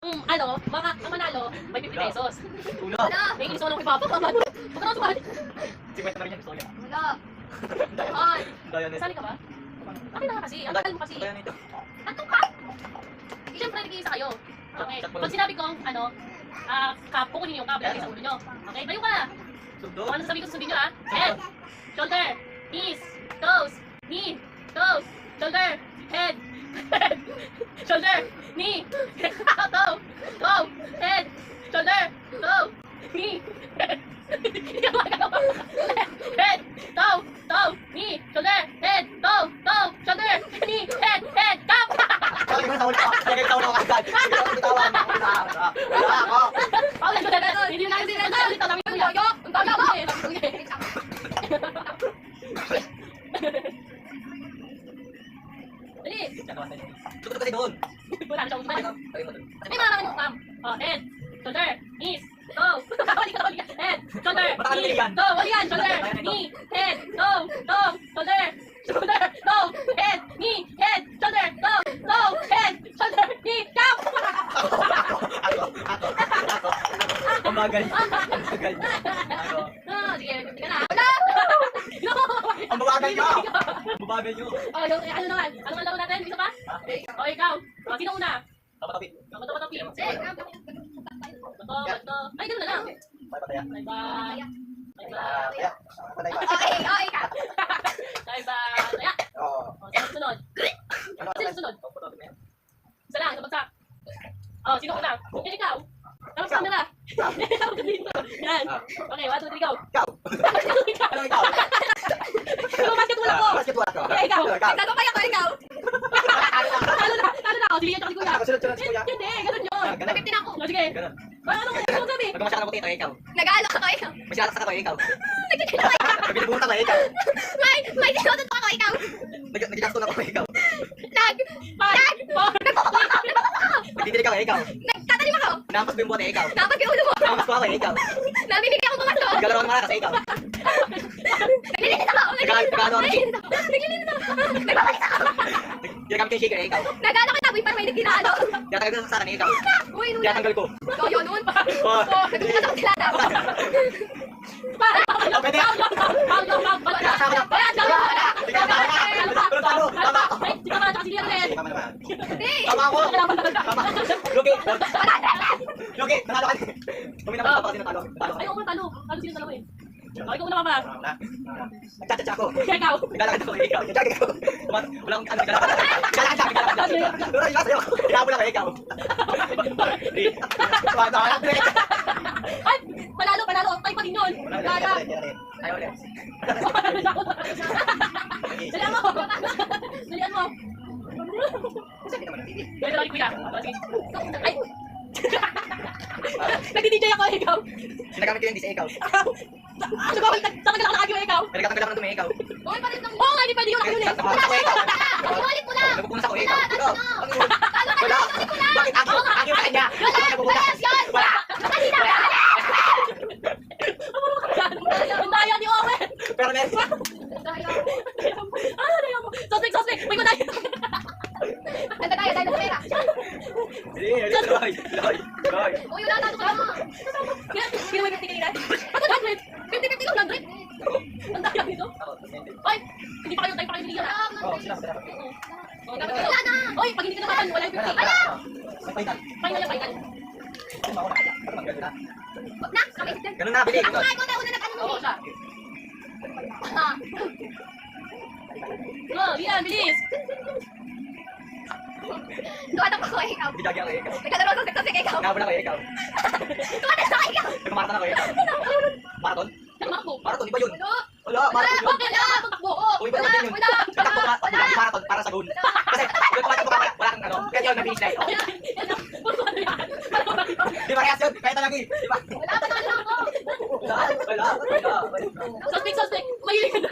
Ang manalo, may 50 pesos. Ulo. May inis ko lang kay Papa. Magkano sumali? Si Kwenta na rin yan, gusto ko yan. Wala. Ay. Daya nito. Sali ka ba? Akin na nga kasi. Ang tagal mo kasi. Daya nito. Anong cup? Siyempre, nag-iisa kayo. Okay. Pag sinabi kong, cup, kukunin yung cup. Lagi sa ulo nyo. Okay, tayo ka na. Sundo. Kung ano sabi ko, susundin nyo ha. Head, shoulder, knees, toes, knee, toes, shoulder, head, head, shoulder, knee, toe, toe, head, shoulder, toe, knee, head, head, toe, toe, knee, shoulder, head, toe, toe, shoulder, knee, head, cup! Bakit mo tawag ako? Bakit tawag ako agad? Hindi ako bitawan. Wala ako. Paulan ko na. Hindi na kasi nagsalit ang namin kuya. Ang dami ako eh. Dali. Tutok kasi doon. Wala na siya ulit. Sabi mo naman yung cam. Head, shoulder, knees, toe. Wali ka. Head, shoulder, knee, toe. Wali yan. Shoulder, knee, head, toe, toe, shoulder, shoulder, toe, head, knee, head, shoulder, toe, toe, head, shoulder, knee, cup! Ako. Umagal. Umagal. Ako. Sige, tika na. Ang babagal nyo! Ang babagal nyo! Ano naman? Ano ang laro natin? Isa pa? O, ikaw. Sino una? Tapat-tapit. Tapat-tapi. Bato. Ay, gano'n na lang. Pataya. Bye-bye. Pataya. Patay ba? Okay ka. Bye-bye. Taya. Oo. Sino susunod? Sino susunod? Isa lang, sa bagsak. Sino una? Yan, ikaw. Tapos camera. Yan. Okay, 1, 2, 3, go. Ikaw! Ano ikaw? Basketball ako. Basketball ako. Okay, ikaw. Nagkakapay ako, ikaw. Talo na ako. Sige, yan, si kuya. Ako, sunod-sunod si kuya. Hindi, ganun yun. Ganun. Nag-15 ako. Sige. Ganun. Ano sabi? Nagmamasya ka ng potato, ikaw. Nag-aalok ako, ikaw. Masyalas ka ikaw. Nag-chill ako, ikaw. Nagbibunta ka, ikaw. May sinutot ako, ikaw. Nagjasto na ako, ikaw. Nagdidilig ako, ikaw. Nagtatanim ako. Nahampas mo yung bote, ikaw. Dapat yung ulo mo. Nahampas ko ako, ikaw. Namimigay ako bumato. Naglalaro ng malakas, ikaw. Naglilinis ako. Nagkano ang shake? Naglilinis ako. Nagbabalik ako. Ginagamit yung shaker, ikaw. Nag-ano ko taboy para may nagkinaano. Tinatanggal ko sa akin, ikaw. Uy, nuna. Tinatanggal ko. Ikaw yun, nun. Oh. Nagkakasama sila na. Oh, pwede. Tama ako. Tama. Lugi. Lugi, nanalo ka. Kung minamang pa kasi natalo. Ay, ako talo. Talo sila dalawa eh. Ay, ikaw na ba? Nagtsatsa ako. Ikaw. Naglalakad ako, ikaw. Naglalakad ako. Walang ano, naglalakad. Naglalakad. Hinabol ako, ikaw. Ay, panalo. Tayo pa din yun. Lala. Ayaw ulit. Dalian mo. Dalian mo. Dito lang kuya. Ay. Nagdi-DJ ako, ikaw. Sinagamit ko yung DJ, ikaw. Ano ba? Saan ka nakakagyo, ikaw? Pinagkatanggal ako ng dumi, ikaw. Uy, palit ng... Oo nga, di pwede yun. Nakahuli. Napupunas ako, ikaw. Ulit mo na. Napupunas ako, ikaw. Wala. Bakit ako? Ako yung kanya. Ako yung napupunas. Wala. Ang daya ni Owen. Pero meron. Daya mo. Suspect. May kunay. Ganda tayo ng pera. Loy. Uy, wala na. Sino may 50 kanina? Ano 100? 50 lang 100? Ang daya nito. Ay, hindi pa kayo binigyan. Oh, sila. Wala na. Oy, pag hindi ka naman, wala yung 50. Wala. Final. Na, kami. Ganun na, bili. Ako nga, ikaw na una nag-ano Oo, mo. siya. Oh, yan, bilis. Tuwatak ako, ikaw. Bidagi ako, ikaw. Nagkalaro sa sexy, ikaw. Nabula ako, ikaw. Tuwatak ako, ikaw. Nagmarathon ako, ikaw. Marathon? Tumakbo. Marathon, iba yun. Ano? Wala, marathon. Bakit na? Tumakbo. Uy, iba naman yun. Nagtakbo marathon para sa goal. Kasi, yung tumatakbo ka, wala kang ano. Kaya yun, nag-finish na ito. Di ba kaya yun? Kaya talaga eh. Di ba? Wala pa na ako. Wala. Suspect. Mahilig ka na